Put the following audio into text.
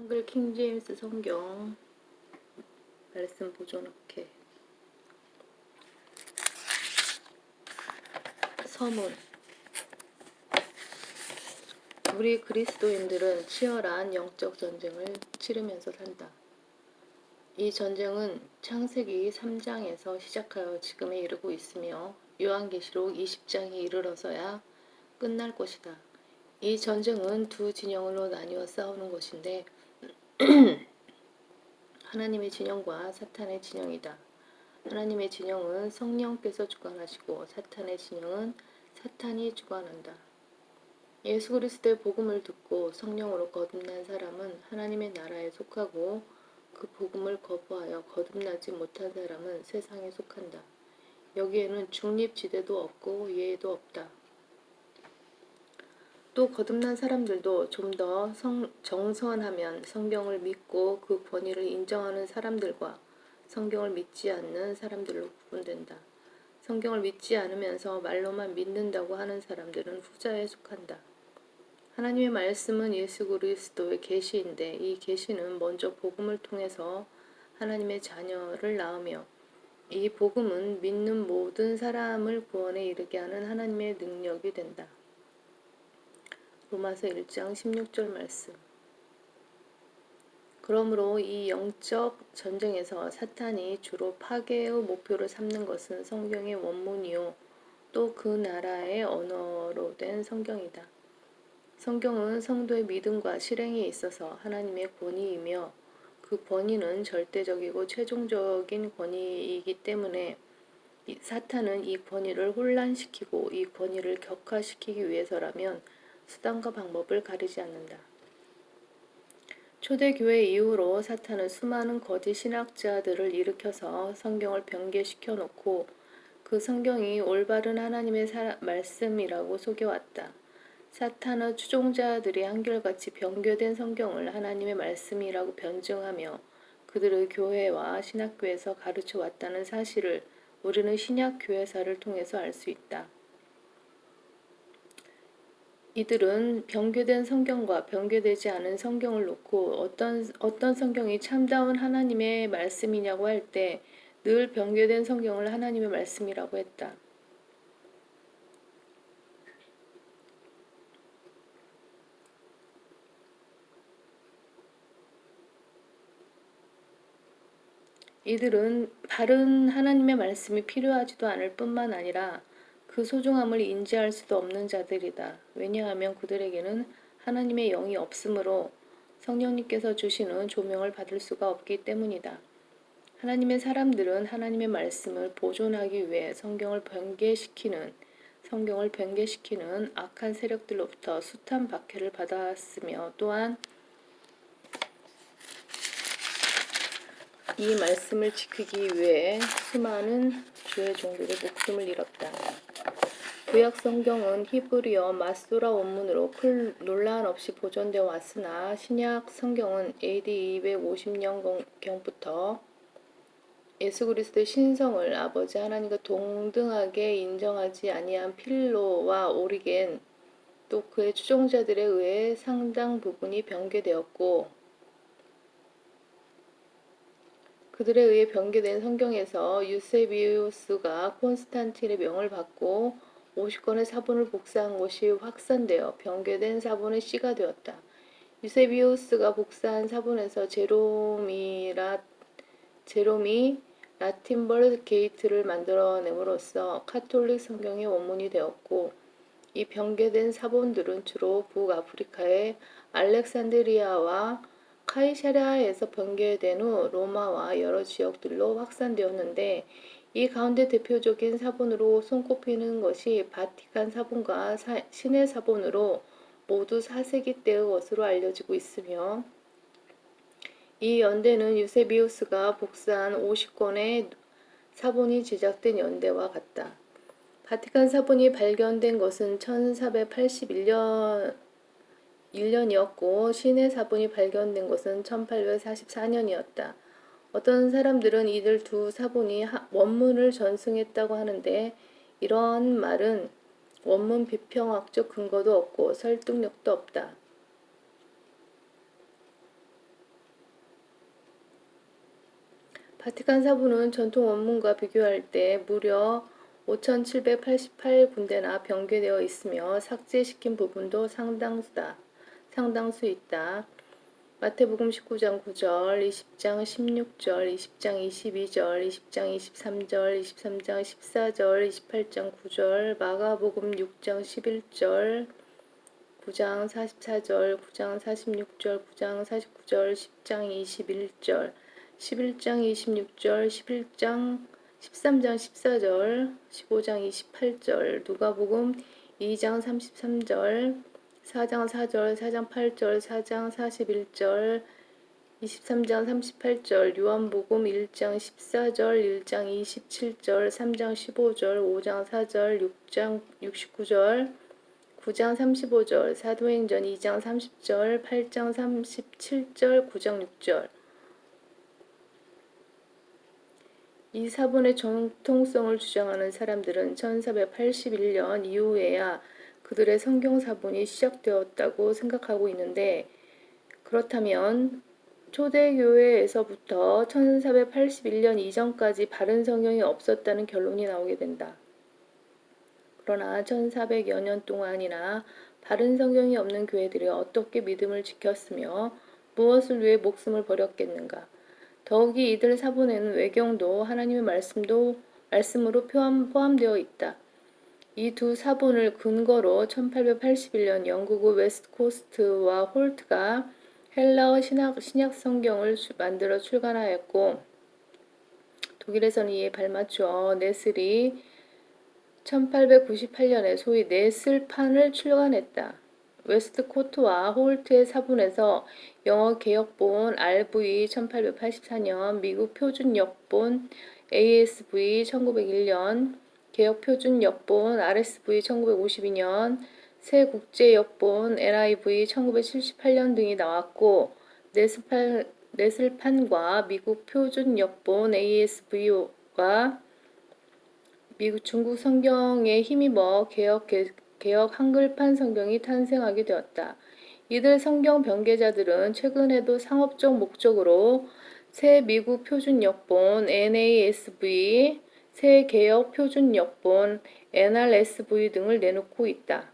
한글 킹제임스 성경 말씀 보존학회 서문. 우리 그리스도인들은 치열한 영적 전쟁을 치르면서 산다. 이 전쟁은 창세기 3장에서 시작하여 지금에 이르고 있으며 요한계시록 20장에 이르러서야 끝날 것이다. 이 전쟁은 두 진영으로 나뉘어 싸우는 것인데 하나님의 진영과 사탄의 진영이다. 하나님의 진영은 성령께서 주관하시고 사탄의 진영은 사탄이 주관한다. 예수 그리스도의 복음을 듣고 성령으로 거듭난 사람은 하나님의 나라에 속하고 그 복음을 거부하여 거듭나지 못한 사람은 세상에 속한다. 여기에는 중립지대도 없고 예외도 없다. 또 거듭난 사람들도 좀 더 정선하면 성경을 믿고 그 권위를 인정하는 사람들과 성경을 믿지 않는 사람들로 구분된다. 성경을 믿지 않으면서 말로만 믿는다고 하는 사람들은 후자에 속한다. 하나님의 말씀은 예수 그리스도의 계시인데 이 계시는 먼저 복음을 통해서 하나님의 자녀를 낳으며 이 복음은 믿는 모든 사람을 구원에 이르게 하는 하나님의 능력이 된다. 로마서 1장 16절 말씀. 그러므로 이 영적 전쟁에서 사탄이 주로 파괴의 목표를 삼는 것은 성경의 원문이요 또 그 나라의 언어로 된 성경이다. 성경은 성도의 믿음과 실행에 있어서 하나님의 권위이며 그 권위는 절대적이고 최종적인 권위이기 때문에 사탄은 이 권위를 혼란시키고 이 권위를 격화시키기 위해서라면 수단과 방법을 가리지 않는다. 초대교회 이후로 사탄은 수많은 거짓 신학자들을 일으켜서 성경을 변개시켜 놓고 그 성경이 올바른 하나님의 말씀이라고 속여왔다. 사탄의 추종자들이 한결같이 변개된 성경을 하나님의 말씀이라고 변증하며 그들의 교회와 신학교에서 가르쳐 왔다는 사실을 우리는 신약교회사를 통해서 알 수 있다. 이들은 변개된 성경과 변개되지 않은 성경을 놓고 어떤 성경이 참다운 하나님의 말씀이냐고 할 때 늘 변개된 성경을 하나님의 말씀이라고 했다. 이들은 바른 하나님의 말씀이 필요하지도 않을 뿐만 아니라 그 소중함을 인지할 수도 없는 자들이다. 왜냐하면 그들에게는 하나님의 영이 없으므로 성령님께서 주시는 조명을 받을 수가 없기 때문이다. 하나님의 사람들은 하나님의 말씀을 보존하기 위해 성경을 변개시키는 악한 세력들로부터 숱한 박해를 받았으며 또한 이 말씀을 지키기 위해 수많은 주의 종들이 목숨을 잃었다. 구약 성경은 히브리어 마소라 원문으로 큰 논란 없이 보존되어 왔으나 신약 성경은 AD 250년경부터 예수 그리스도의 신성을 아버지 하나님과 동등하게 인정하지 아니한 필로와 오리겐 또 그의 추종자들에 의해 상당 부분이 변개되었고 그들에 의해 변개된 성경에서 유세비우스가 콘스탄틴의 명을 받고 50권의 사본을 복사한 것이 확산되어 변개된 사본의 씨가 되었다. 유세비우스가 복사한 사본에서 제롬이 라틴벌 게이트를 만들어냄으로써 카톨릭 성경의 원문이 되었고 이 변개된 사본들은 주로 북아프리카의 알렉산드리아와 카이사랴에서 변개된 후 로마와 여러 지역들로 확산되었는데 이 가운데 대표적인 사본으로 손꼽히는 것이 바티칸 사본과 신의 사본으로 모두 4세기 때의 것으로 알려지고 있으며 이 연대는 유세비우스가 복사한 50권의 사본이 제작된 연대와 같다. 바티칸 사본이 발견된 것은 1481년이었고 신의 사본이 발견된 것은 1844년이었다. 어떤 사람들은 이들 두 사본이 원문을 전승했다고 하는데 이러한 말은 원문 비평학적 근거도 없고 설득력도 없다. 바티칸 사부는 전통 원문과 비교할 때 무려 5,788군데나 변개되어 있으며 삭제시킨 부분도 상당수 있다. 마태복음 19장 9절, 20장 16절, 20장 22절, 20장 23절, 23장 14절, 28장 9절, 마가복음 6장 11절, 9장 44절, 9장 46절, 9장 49절, 10장 21절, 11장 26절, 13장 14절, 15장 28절, 누가복음 2장 33절, 4장 4절, 4장 8절, 4장 41절, 23장 38절, 요한복음 1장 14절, 1장 27절, 3장 15절, 5장 4절, 6장 69절, 9장 35절, 사도행전 2장 30절, 8장 37절, 9장 6절. 이 사본의 정통성을 주장하는 사람들은 1481년 이후에야 그들의 성경 사본이 시작되었다고 생각하고 있는데, 그렇다면 초대교회에서부터 1481년 이전까지 바른 성경이 없었다는 결론이 나오게 된다. 그러나 1400여 년 동안이나 바른 성경이 없는 교회들이 어떻게 믿음을 지켰으며 무엇을 위해 목숨을 버렸겠는가. 더욱이 이들 사본에는 외경도 하나님의 말씀으로 포함되어 있다. 이 두 사본을 근거로 1881년 영국의 웨스트코스트와 홀트가 헬라어 신약 성경을 만들어 출간하였고, 독일에서는 이에 발맞추어 네슬이 1898년에 소위 네슬판을 출간했다. 웨스트코트와 홀트의 사본에서 영어 개역본 RV 1884년, 미국 표준 역본 ASV 1901년, 개역 표준 역본 RSV 1952년, 새 국제 역본 NIV 1978년 등이 나왔고, 네슬판과 미국 표준 역본 ASV와 미국 중국 성경에 힘입어 개역 한글판 성경이 탄생하게 되었다. 이들 성경 변개자들은 최근에도 상업적 목적으로 새 미국 표준 역본 NASV, 새 개역 표준 역본 NRSV 등을 내놓고 있다.